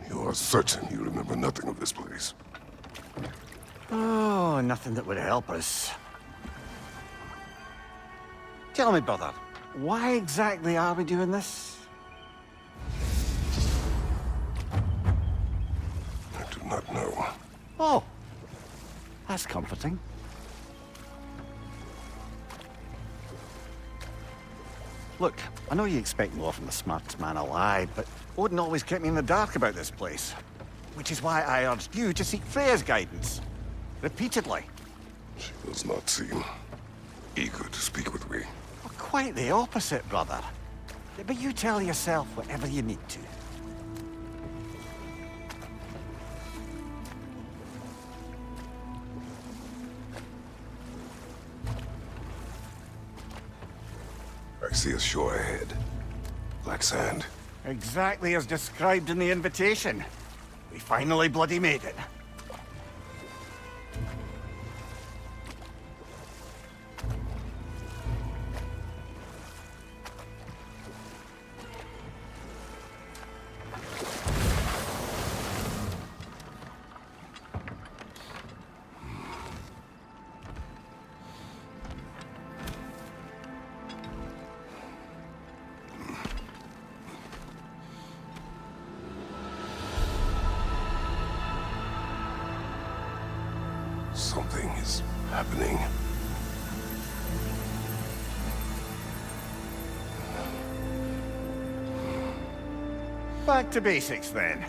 You are certain you remember nothing of this place? Oh, nothing that would help us. Tell me, brother, why exactly are we doing this? I do not know. Oh, that's comforting. Look, I know you expect more from the smartest man alive, but Odin always kept me in the dark about this place. Which is why I urged you to seek Freya's guidance. Repeatedly. She does not seem eager to speak with me. Well, quite the opposite, brother. But you tell yourself whatever you need to. I see a shore ahead. Black sand. Exactly as described in the invitation. We finally bloody made it. Something is happening. Back to basics, then.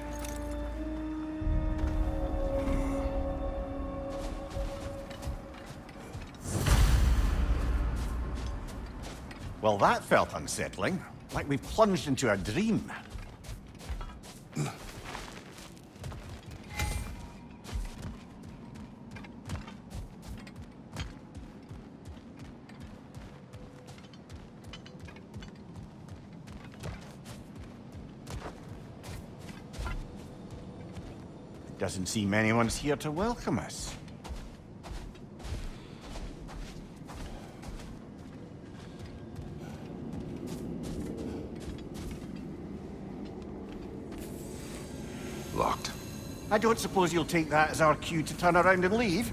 Well, that felt unsettling. Like we plunged into a dream. Doesn't seem anyone's here to welcome us. Locked. I don't suppose you'll take that as our cue to turn around and leave?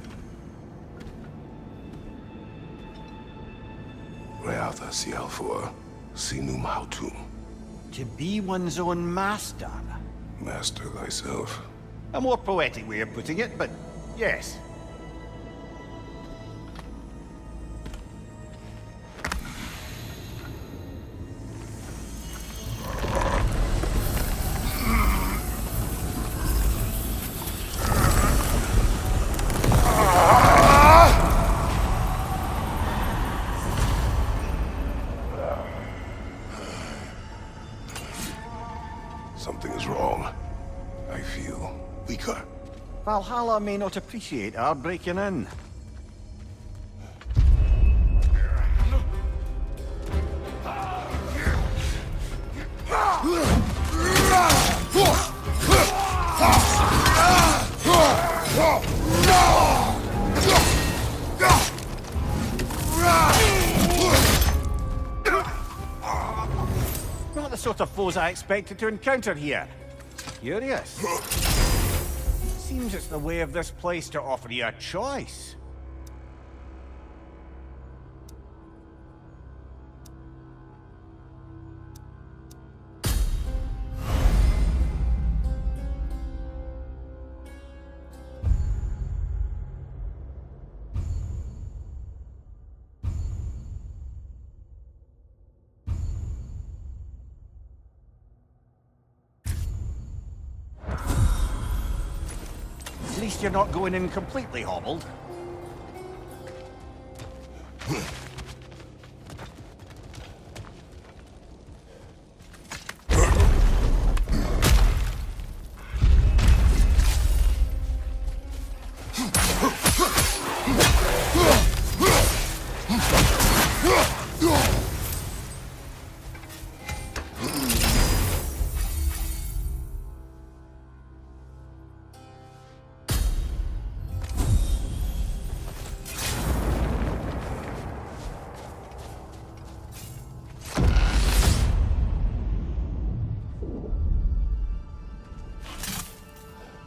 Reatha Sialfor, Sinum Hautum. To be one's own master. Master thyself. A more poetic way of putting it, but yes. Something is wrong. I feel weaker. Valhalla may not appreciate our breaking in. Not the sort of foes I expected to encounter here. Curious. Seems it's the way of this place to offer you a choice. At least you're not going in completely hobbled.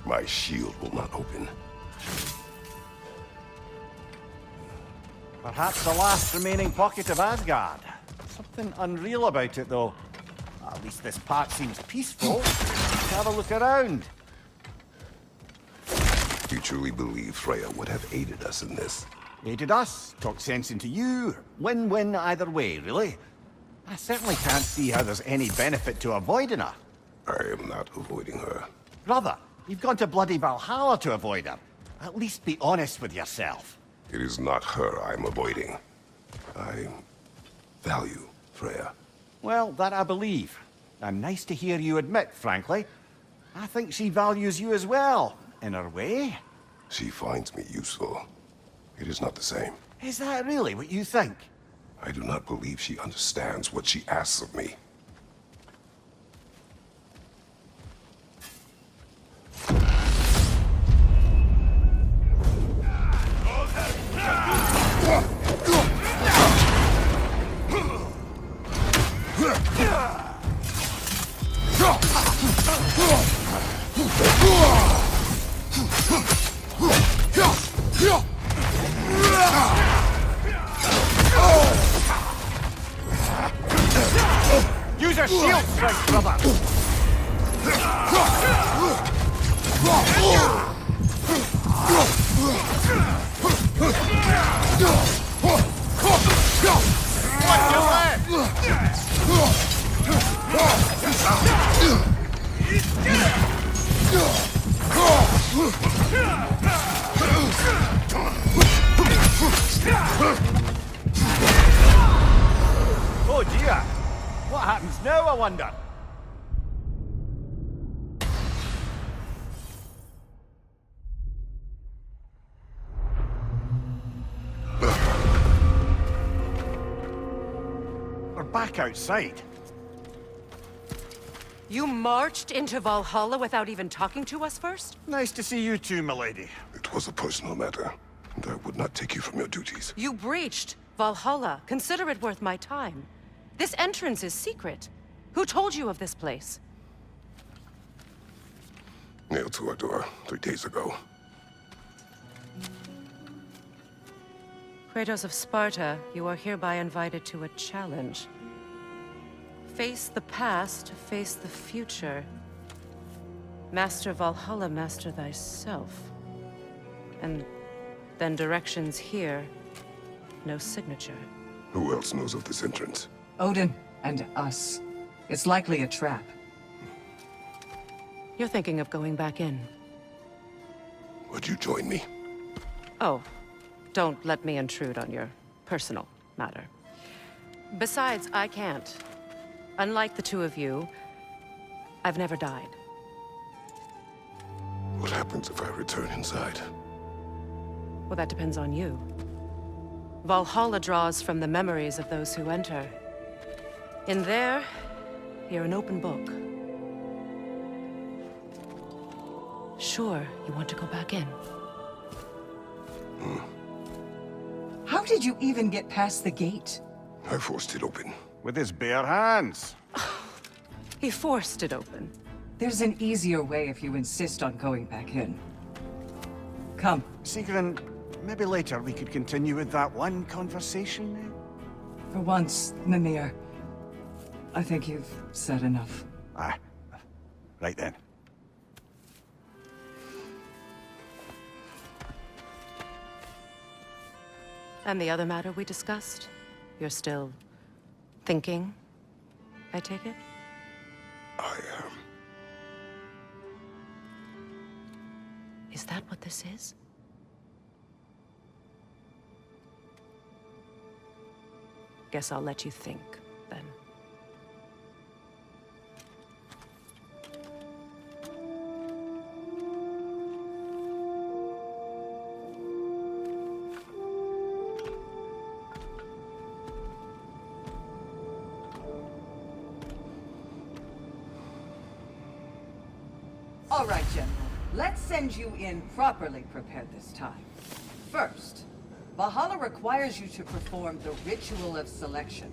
My shield will not open. Perhaps the last remaining pocket of Asgard. Something unreal about it, though. At least this part seems peaceful. Have a look around. You truly believe Freya would have aided us in this? Aided us, talked sense into you. Win-win either way, really. I certainly can't see how there's any benefit to avoiding her. I am not avoiding her. Brother, you've gone to bloody Valhalla to avoid her. At least be honest with yourself. It is not her I'm avoiding. I value Freya. Well, that I believe. And nice to hear you admit, frankly. I think she values you as well, in her way. She finds me useful. It is not the same. Is that really what you think? I do not believe she understands what she asks of me. Use your shield strength, brother! What's your left? Oh dear! What happens now, I wonder? We're back outside. You marched into Valhalla without even talking to us first? Nice to see you too, milady. It was a personal matter, and I would not take you from your duties. You breached Valhalla. Consider it worth my time. This entrance is secret. Who told you of this place? Nailed to our door 3 days ago. Kratos of Sparta, you are hereby invited to a challenge. Face the past, face the future. Master Valhalla, master thyself. And then directions here, no signature. Who else knows of this entrance? Odin and us. It's likely a trap. You're thinking of going back in. Would you join me? Oh, don't let me intrude on your personal matter. Besides, I can't. Unlike the two of you, I've never died. What happens if I return inside? Well, that depends on you. Valhalla draws from the memories of those who enter. In there, you're an open book. Sure, you want to go back in. How did you even get past the gate? I forced it open. With his bare hands. He forced it open. There's an easier way if you insist on going back in. Come. Sigrun, maybe later we could continue with that one conversation. For once, Mimir. I think you've said enough. Ah, right then. And the other matter we discussed? You're still thinking, I take it? I am. Is that what this is? Guess I'll let you think, then. All right, General. Let's send you in properly prepared this time. First, Valhalla requires you to perform the ritual of selection.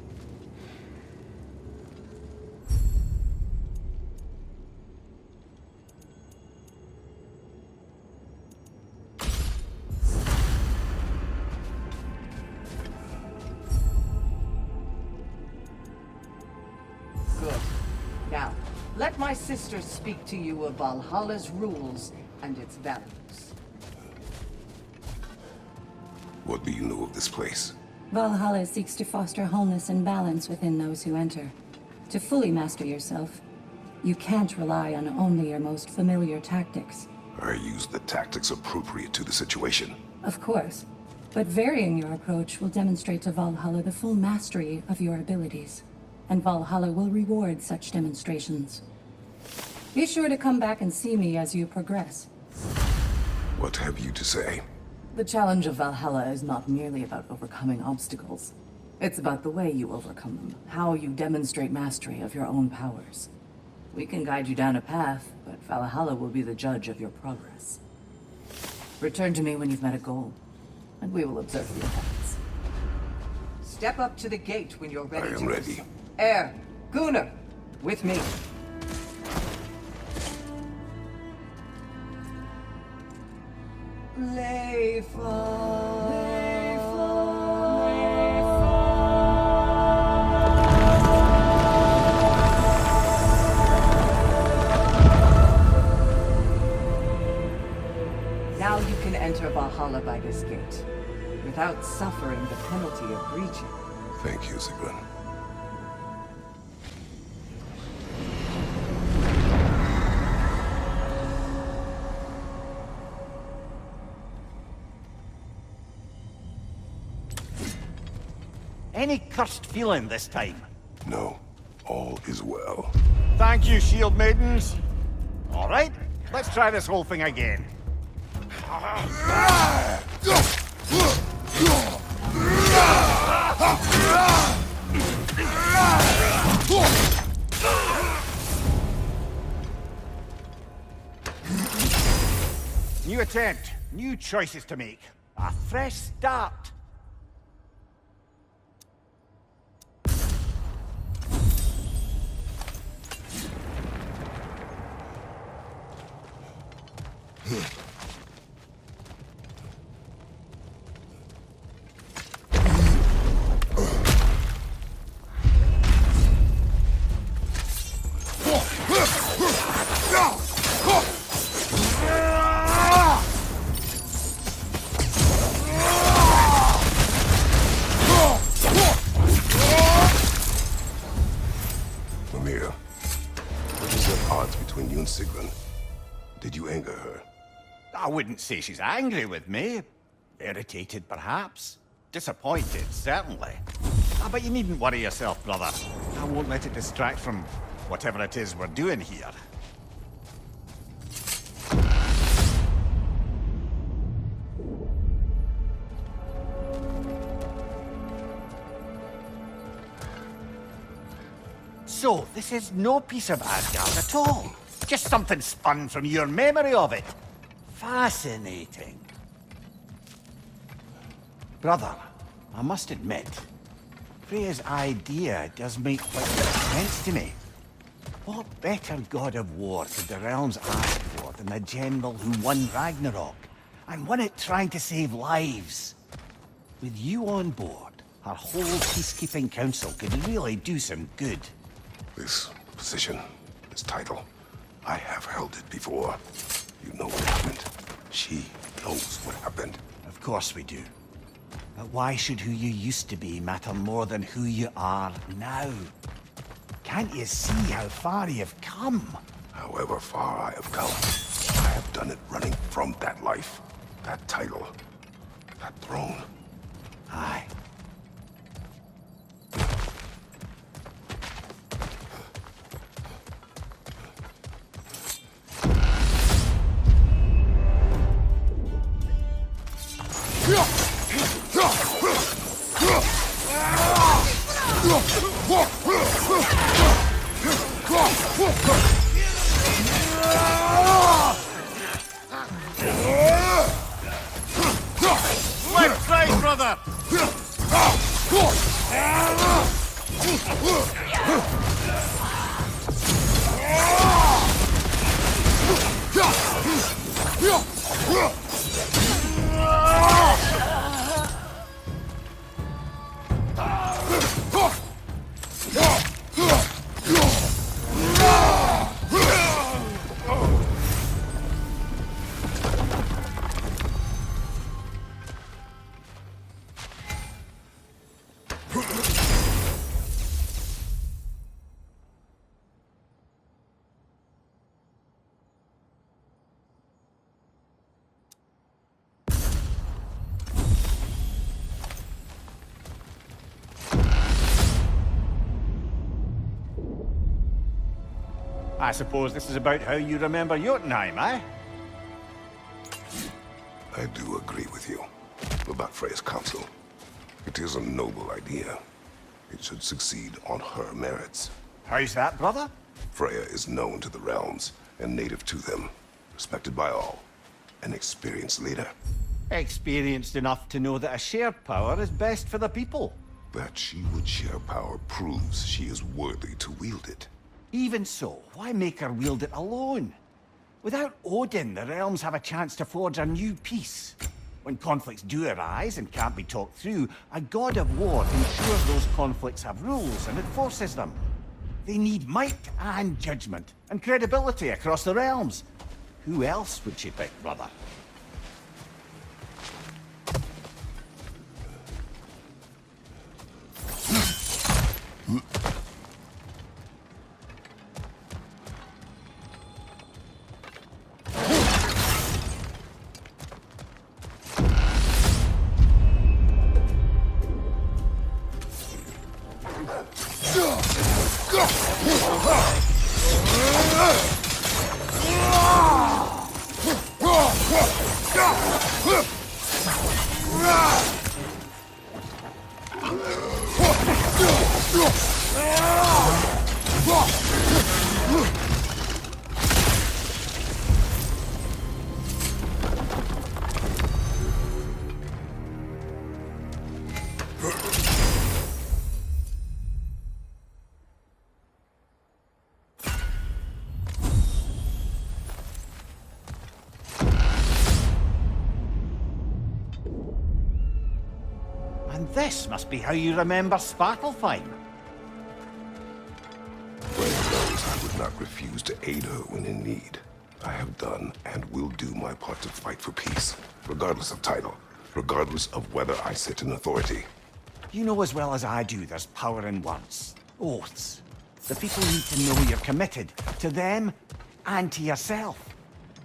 let my sister speak to you of Valhalla's rules and its values. What do you know of this place? Valhalla seeks to foster wholeness and balance within those who enter. To fully master yourself, you can't rely on only your most familiar tactics. I use the tactics appropriate to the situation. Of course, but varying your approach will demonstrate to Valhalla the full mastery of your abilities, and Valhalla will reward such demonstrations. Be sure to come back and see me as you progress. What have you to say? The challenge of Valhalla is not merely about overcoming obstacles. It's about the way you overcome them, how you demonstrate mastery of your own powers. We can guide you down a path, but Valhalla will be the judge of your progress. Return to me when you've met a goal, and we will observe the effects. Step up to the gate when you're ready. I am ready. Air, Gunnar, with me. Now you can enter Valhalla by this gate, without suffering the penalty of breaching. Thank you, Sigrun. Any cursed feeling this time? No, all is well. Thank you, shield maidens. All right, let's try this whole thing again. New attempt, new choices to make. A fresh start. Mimir, what is the odds between you and Sigrun? Did you anger her? I wouldn't say she's angry with me. Irritated, perhaps. Disappointed, certainly. But you needn't worry yourself, brother. I won't let it distract from whatever it is we're doing here. So, this is no piece of Asgard at all. Just something spun from your memory of it. Fascinating. Brother, I must admit, Freya's idea does make quite a bit of sense to me. What better god of war could the realms ask for than the general who won Ragnarok, and won it trying to save lives? With you on board, our whole peacekeeping council could really do some good. This position, this title, I have held it before. You know what happened. She knows what happened. Of course we do. But why should who you used to be matter more than who you are now? Can't you see how far you've come? However far I have come, I have done it running from that life, that title, that throne. Aye. Left side, brother! I suppose this is about how you remember Jotunheim, eh? I do agree with you about Freya's council. It is a noble idea. It should succeed on her merits. How's that, brother? Freya is known to the realms and native to them, respected by all, an experienced leader. Experienced enough to know that a shared power is best for the people. That she would share power proves she is worthy to wield it. Even so, why make her wield it alone? Without Odin, the realms have a chance to forge a new peace. When conflicts do arise and can't be talked through, a god of war ensures those conflicts have rules and enforces them. They need might and judgment and credibility across the realms. Who else would she pick, brother? And this must be how you remember Svartalfheim. Freya knows I would not refuse to aid her when in need. I have done and will do my part to fight for peace, regardless of title, regardless of whether I sit in authority. You know as well as I do there's power in words. Oaths. The people need to know you're committed to them and to yourself.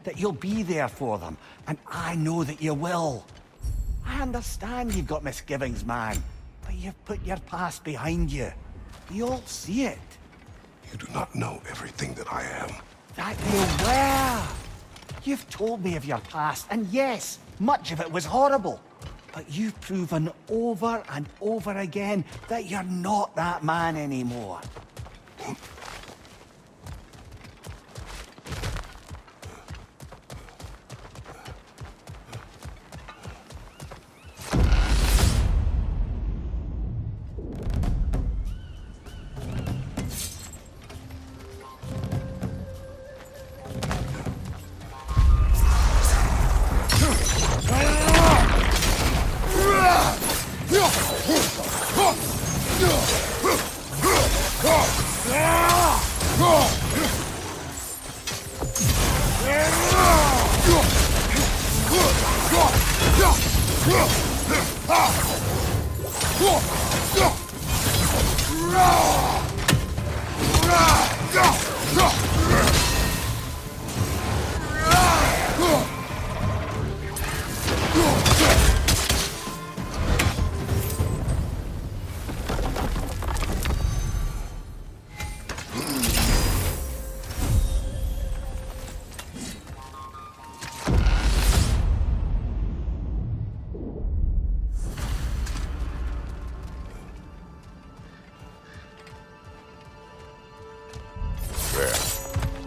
That you'll be there for them, and I know that you will. I understand you've got misgivings, man, but you've put your past behind you. We all see it. You do not know everything that I am. That you were. You've told me of your past, and yes, much of it was horrible. But you've proven over and over again that you're not that man anymore.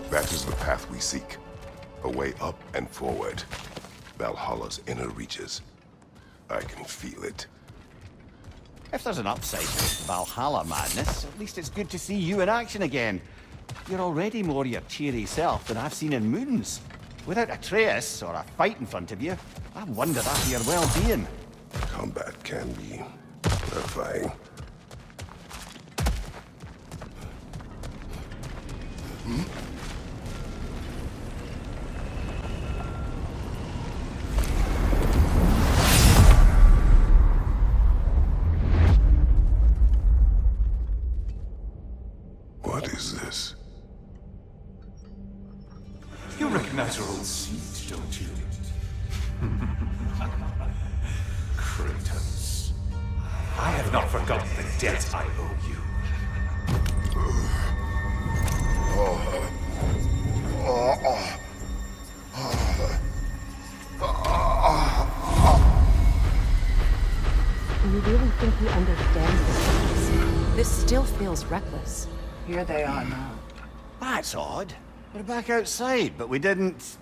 That is the path we seek. A way up and forward. Valhalla's inner reaches. I can feel it. If there's an upside to this Valhalla madness, at least it's good to see you in action again. You're already more your cheery self than I've seen in moons. Without Atreus or a fight in front of you, I wonder after your well-being. Combat can be terrifying. What is this? You recognize your old seat, don't you? Kratos. I have not forgotten the debt I owe you. feels reckless. Here they are now. That's odd. We're back outside, but we didn't...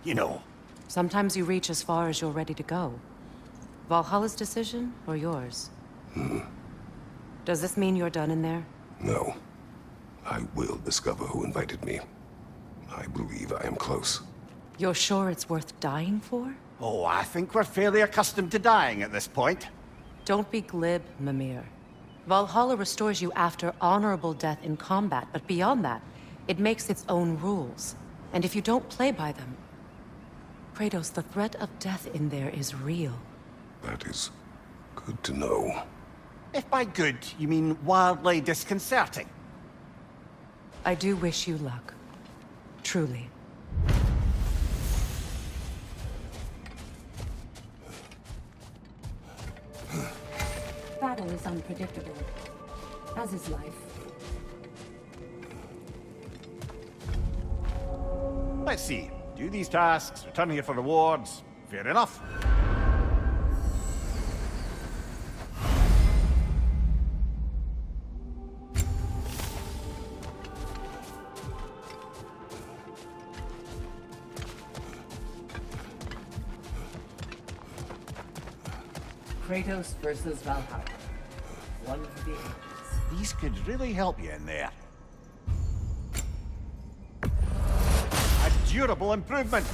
you know. Sometimes you reach as far as you're ready to go. Valhalla's decision, or yours? Does this mean you're done in there? No. I will discover who invited me. I believe I am close. You're sure it's worth dying for? Oh, I think we're fairly accustomed to dying at this point. Don't be glib, Mimir. Valhalla restores you after honorable death in combat, but beyond that, it makes its own rules. And if you don't play by them... Kratos, the threat of death in there is real. That is good to know. If by good, you mean wildly disconcerting. I do wish you luck. Truly. Battle is unpredictable, as is life. Let's see. Do these tasks, return here for rewards. Fair enough. Kratos versus Valhalla. One of the ages. These could really help you in there. A durable improvement.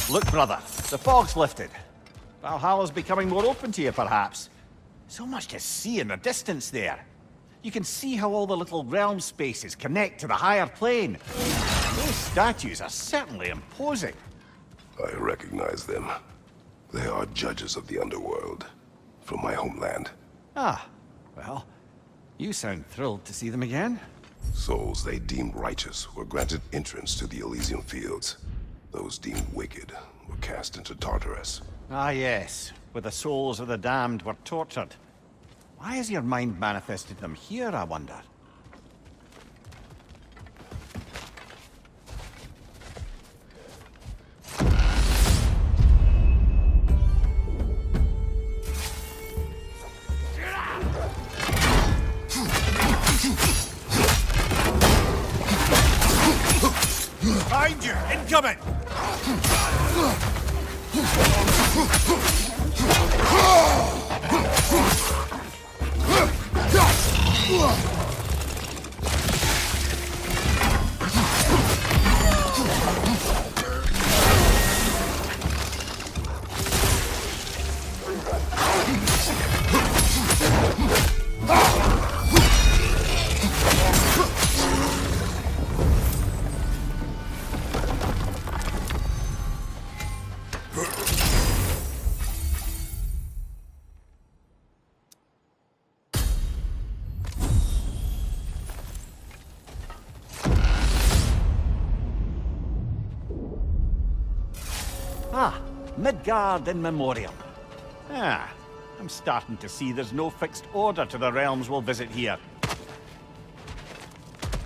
Look, brother, the fog's lifted. Valhalla's becoming more open to you, perhaps. So much to see in the distance there. You can see how all the little realm spaces connect to the higher plane. Those statues are certainly imposing. I recognize them. They are judges of the underworld, from my homeland. Ah, well, you sound thrilled to see them again. Souls they deemed righteous were granted entrance to the Elysian fields. Those deemed wicked were cast into Tartarus. Ah, yes, where the souls of the damned were tortured. Why has your mind manifested them here, I wonder? Behind you! Incoming! Ah, Midgard in memoriam. Ah, I'm starting to see there's no fixed order to the realms we'll visit here.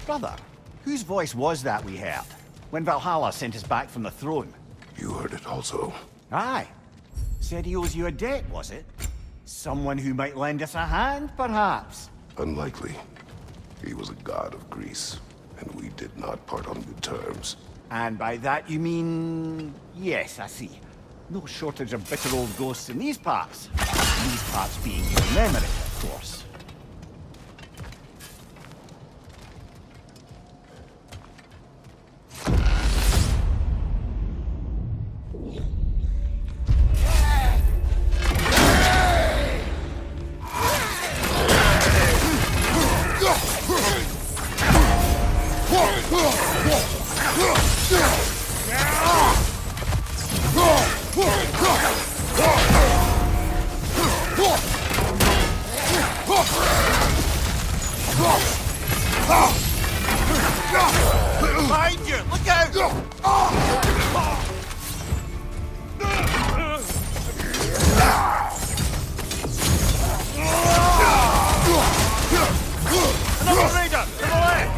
Brother, whose voice was that we heard when Valhalla sent us back from the throne? You heard it also. Aye. Said he owes you a debt, was it? Someone who might lend us a hand, perhaps? Unlikely. He was a god of Greece, and we did not part on good terms. And by that you mean... Yes, I see. No shortage of bitter old ghosts in these parts. These parts being your memory, of course. Behind you! Look out! Another raider! To the left!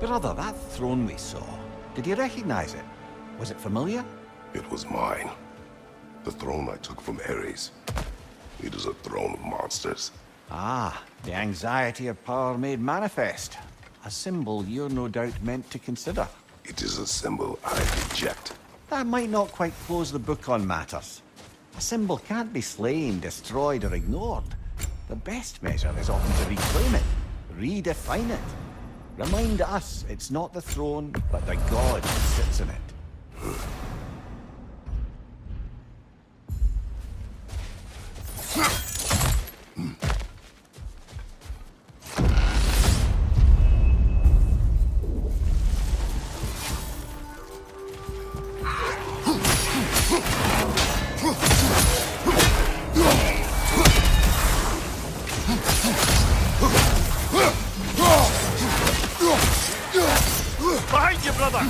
Brother, that throne we saw, did you recognize it? Was it familiar? It was mine. The throne I took from Ares. It is a throne of monsters. Ah, the anxiety of power made manifest. A symbol you're no doubt meant to consider. It is a symbol I reject. That might not quite close the book on matters. A symbol can't be slain, destroyed, or ignored. The best measure is often to reclaim it, redefine it. Remind us it's not the throne, but the god who sits in it. Behind you, brother!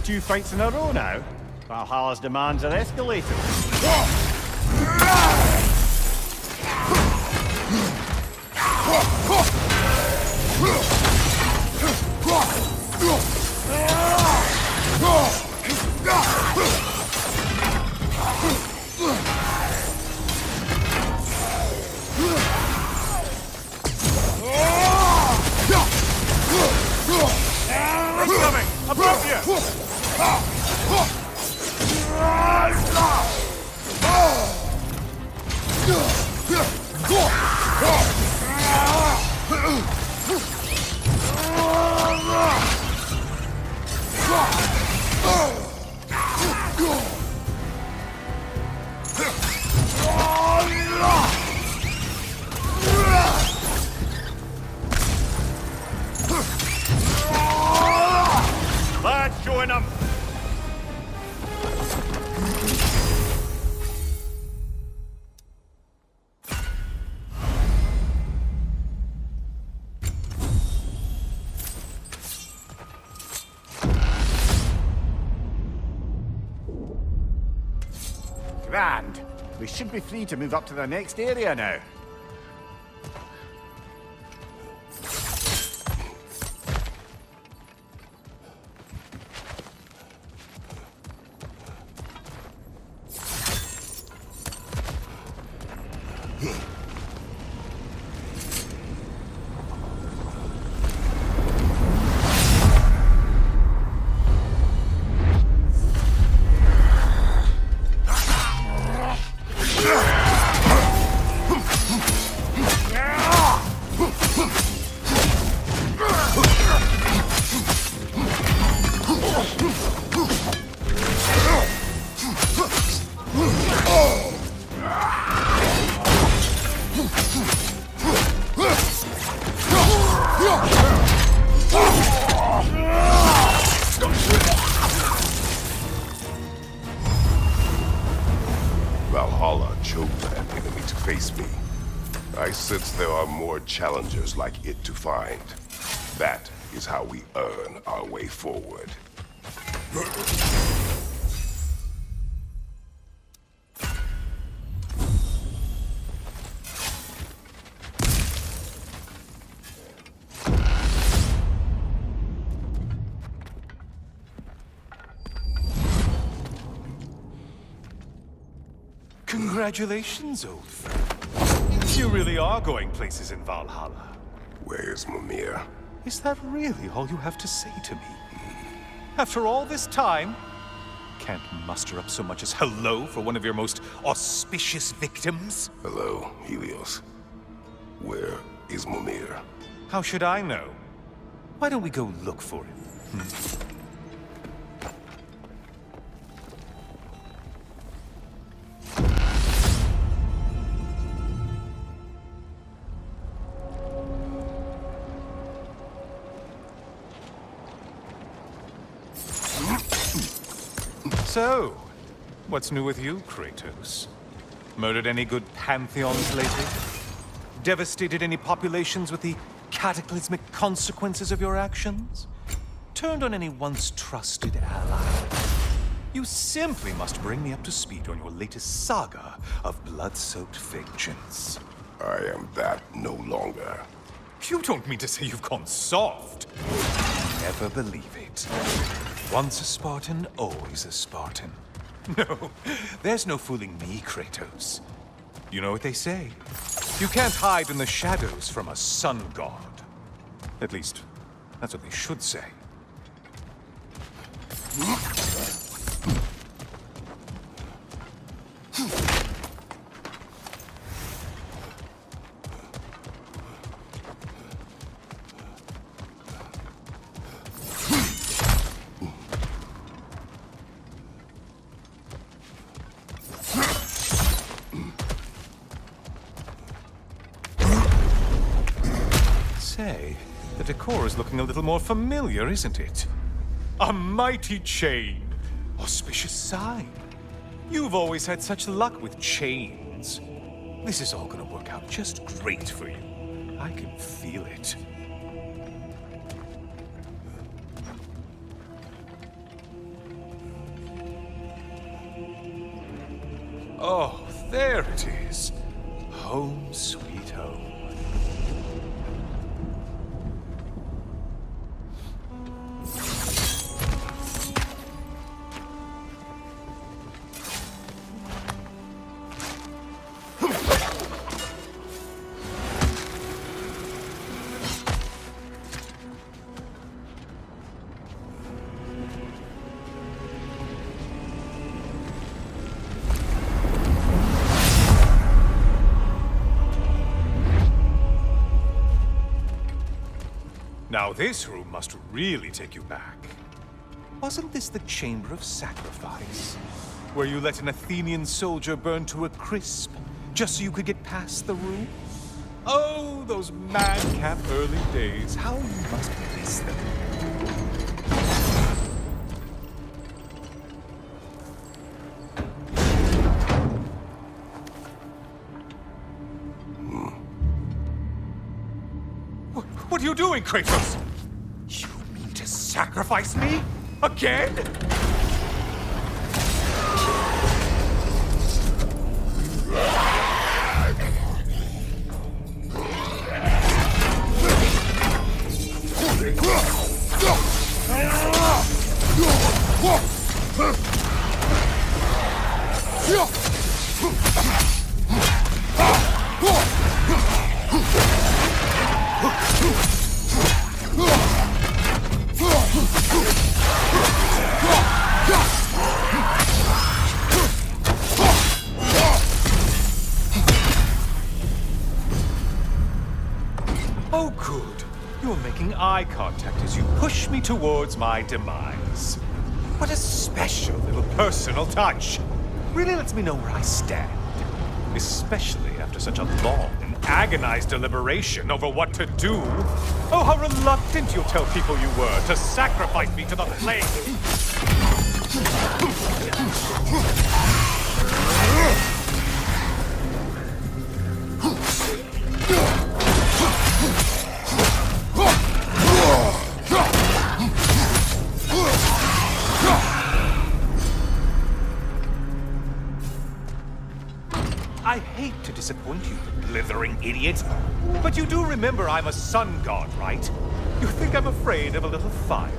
Two fights in a row now. Valhalla's demands are escalating. Incoming! Above you! Lads, join them! Grand. We should be free to move up to the next area now. Valhalla chose an enemy to face me. I sense there are more challengers like it to find. That is how we earn our way forward. Congratulations, old friend. You really are going places in Valhalla. Where's Mimir? Is that really all you have to say to me? After all this time, can't muster up so much as hello for one of your most auspicious victims? Hello, Helios. Where is Mimir? How should I know? Why don't we go look for him? So, what's new with you, Kratos? Murdered any good pantheons lately? Devastated any populations with the cataclysmic consequences of your actions? Turned on any once trusted ally? You simply must bring me up to speed on your latest saga of blood-soaked vengeance. I am that no longer. You don't mean to say you've gone soft? Never believe it. Once a Spartan, always a Spartan. No, there's no fooling me, Kratos. You know what they say? You can't hide in the shadows from a sun god. At least, that's what they should say. Say, the decor is looking a little more familiar, isn't it? A mighty chain. Auspicious sign. You've always had such luck with chains. This is all gonna work out just great for you. I can feel it. Oh, there it is. Home sweet home. Now this room must really take you back. Wasn't this the Chamber of Sacrifice? Where you let an Athenian soldier burn to a crisp, just so you could get past the room? Oh, those madcap early days. How you must miss them. What are you doing, Kratos? You mean to sacrifice me? Again? Oh, good. You're making eye contact as you push me towards my demise. What a special little personal touch. Really lets me know where I stand. Especially after such a long and agonized deliberation over what to do. Oh, how reluctant you'll tell people you were to sacrifice me to the flames. I hate to disappoint you, blithering idiot, but you do remember I'm a sun god, right? You think I'm afraid of a little fire?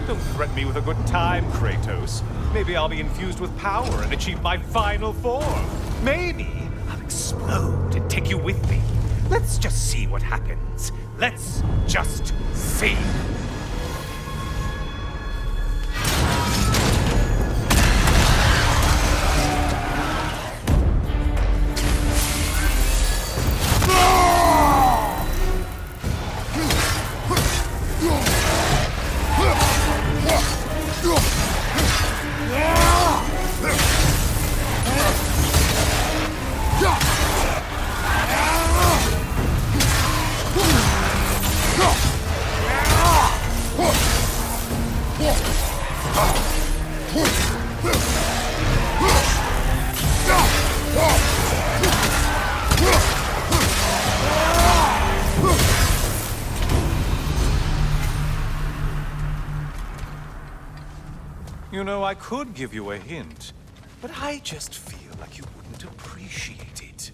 Don't threaten me with a good time, Kratos. Maybe I'll be infused with power and achieve my final form. Maybe I'll explode and take you with me. Let's just see what happens. Let's just see. You know, I could give you a hint, but I just feel like you wouldn't appreciate it.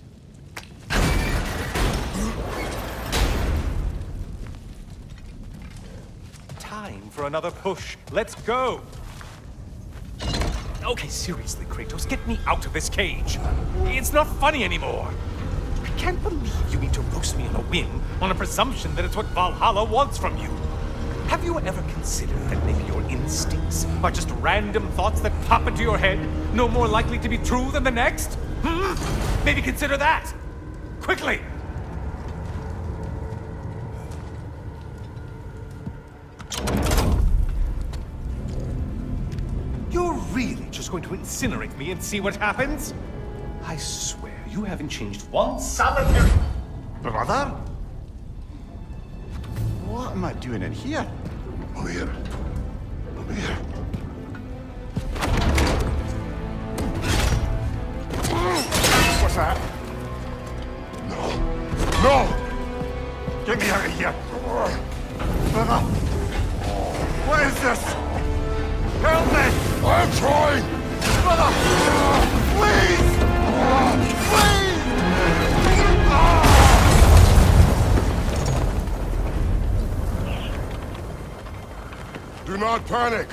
Time for another push. Let's go! Okay, seriously, Kratos, get me out of this cage. It's not funny anymore. I can't believe you mean to roast me on a whim on a presumption that it's what Valhalla wants from you. Have you ever considered that maybe your instincts are just random thoughts that pop into your head, no more likely to be true than the next? Maybe consider that! Quickly! You're really just going to incinerate me and see what happens? I swear, you haven't changed one solitary... Brother? What am I doing in here? Over here. Over here. What's that? No. No! Get me out of here! Brother! What is this? Help me! I'm trying! Brother! Please! Please! Do not panic.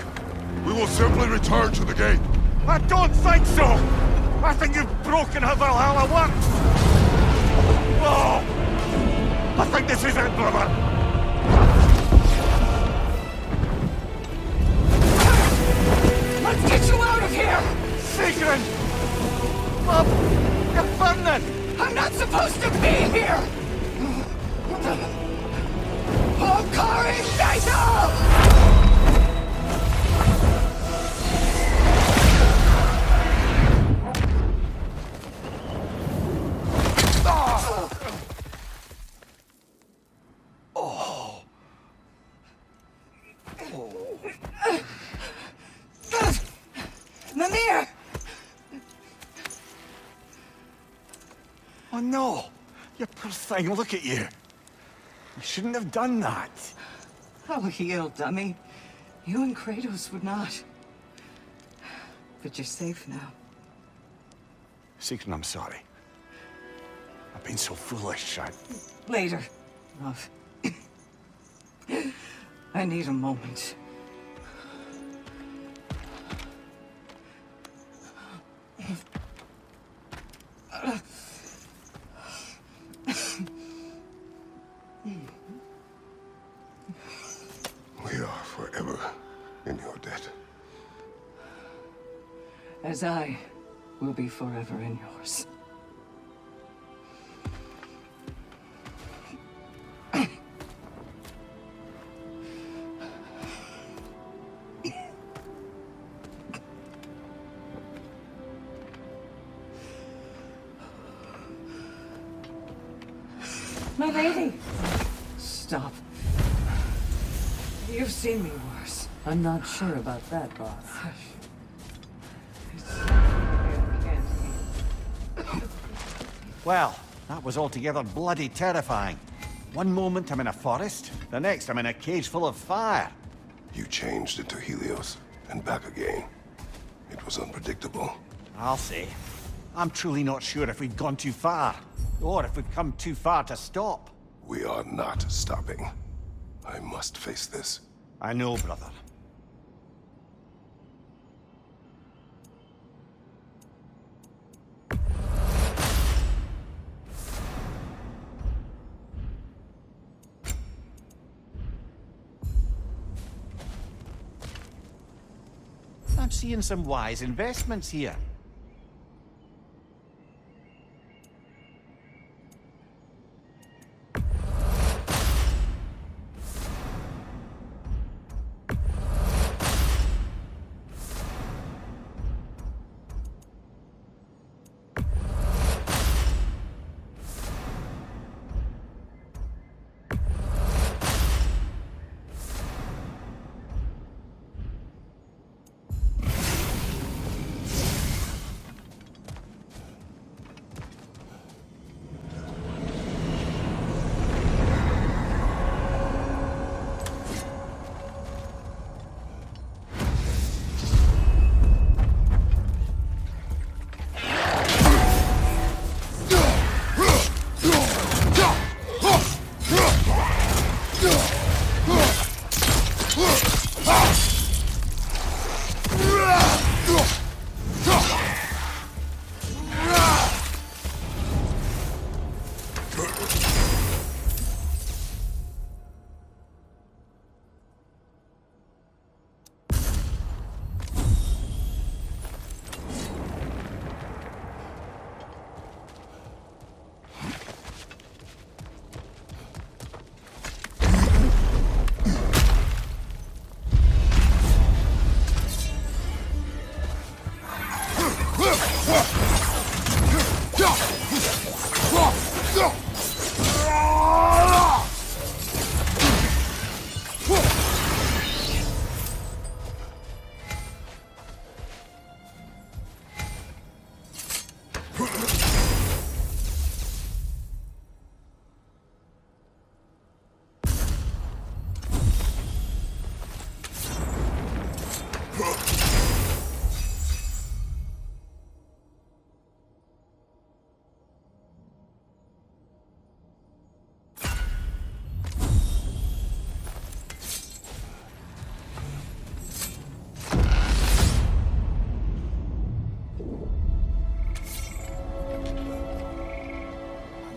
We will simply return to the gate. I don't think so! I think you've broken how Valhalla works! Oh! I think this is it, brother! Let's get you out of here! Sigrun! Love! You're burning! I'm not supposed to be here! Oh, Mimir! Oh no! You poor thing, look at you. You shouldn't have done that. Oh, heal, dummy. You and Kratos would not. But you're safe now. Secret, I'm sorry. I've been so foolish. Later, love. I need a moment. We are forever in your debt. As I will be forever in yours. My lady! Stop. You've seen me worse. I'm not sure about that, boss. Well, that was altogether bloody terrifying. One moment I'm in a forest, the next I'm in a cage full of fire. You changed into Helios and back again. It was unpredictable. I'll say. I'm truly not sure if we've gone too far, or if we've come too far to stop. We are not stopping. I must face this. I know, brother. I'm seeing some wise investments here.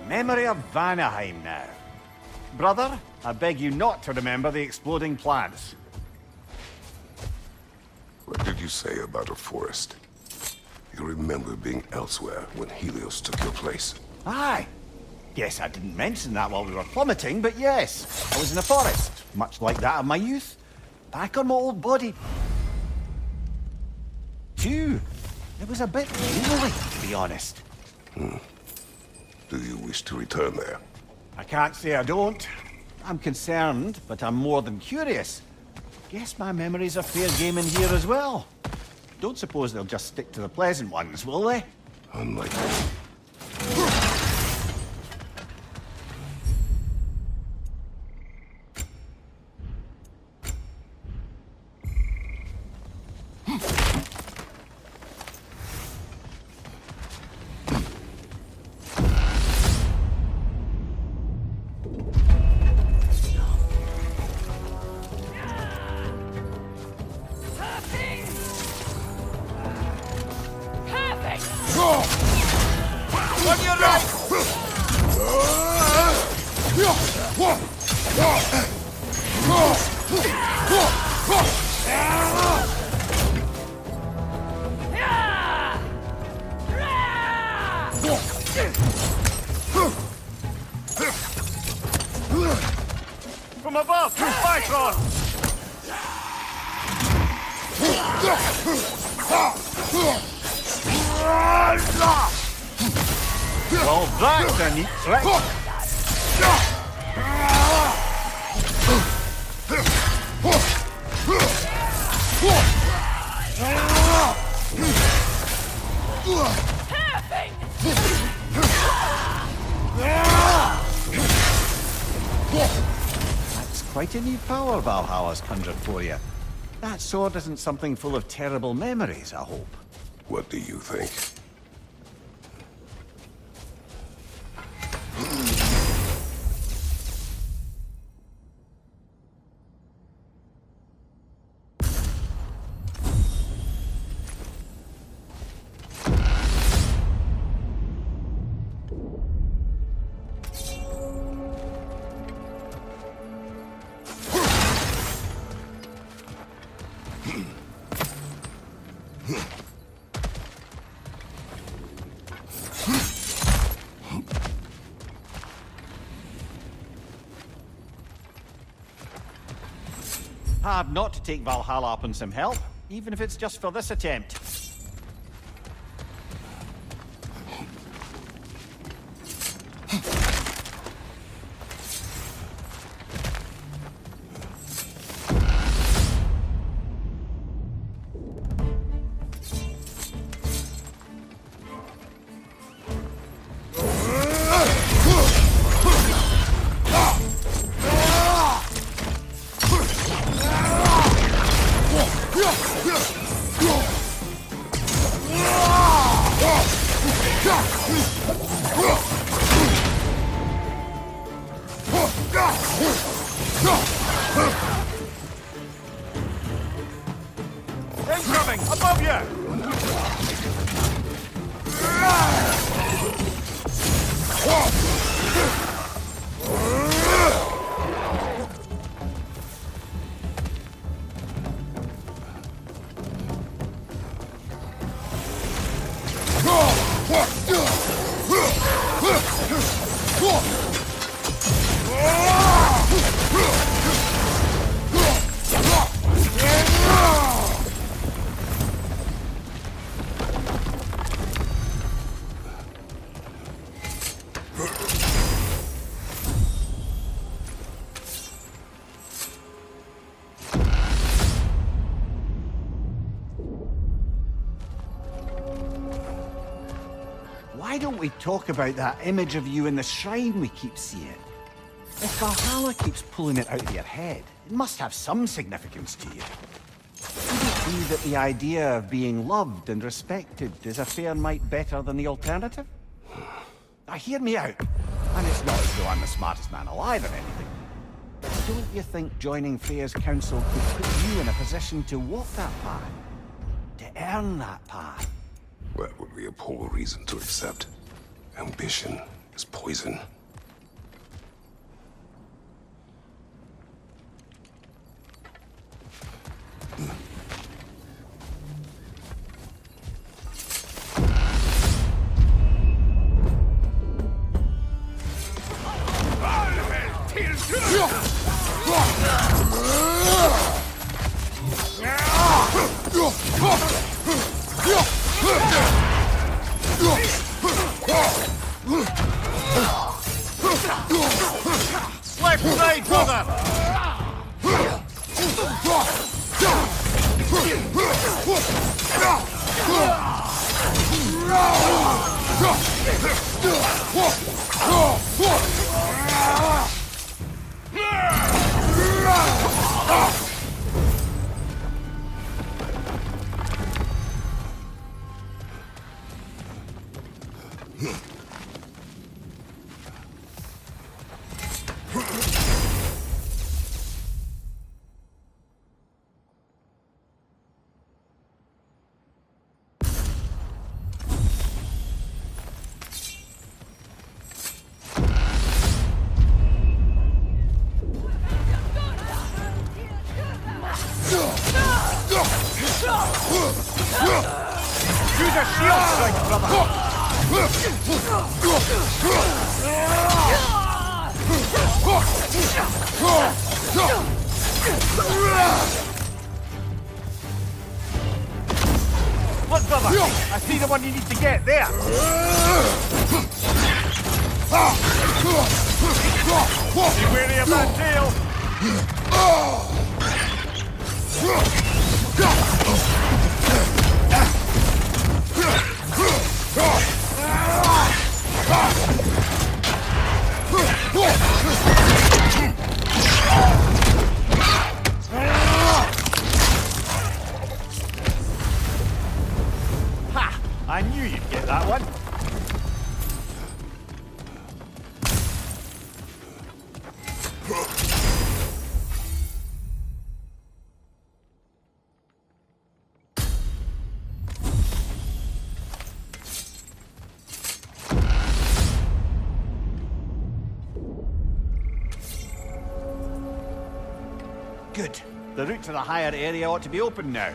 Memory of Vanaheim now. Brother, I beg you not to remember the exploding plants. What did you say about a forest? You remember being elsewhere when Helios took your place? Aye. Guess I didn't mention that while we were plummeting, but yes, I was in a forest. much like that of my youth. Back on my old body. 2. It was a bit lonely, to be honest. Do you wish to return there? I can't say I don't. I'm concerned, but I'm more than curious. Guess my memories are fair game in here as well. Don't suppose they'll just stick to the pleasant ones, will they? Unlikely. From above! Bicon! Well, that's a neat trick. That's quite a new power Valhalla's conjured for you. That sword isn't something full of terrible memories, I hope. What do you think? Hard not to take Valhalla up on some help, even if it's just for this attempt. Incoming! Above you! Why don't we talk about that image of you in the shrine we keep seeing? If Valhalla keeps pulling it out of your head, it must have some significance to you. Could it be that the idea of being loved and respected is a fair mite better than the alternative? Now hear me out. And it's not as though I'm the smartest man alive or anything. But don't you think joining Freya's council could put you in a position to walk that path? To earn that path? That would be a poor reason to accept. Ambition is poison. Left side, brother! Use a shield strike, brother! Look, brother! I see the one you need to get there! Be wary of that tail! Ha! I knew you'd get that one. Good. The route to the higher area ought to be open now.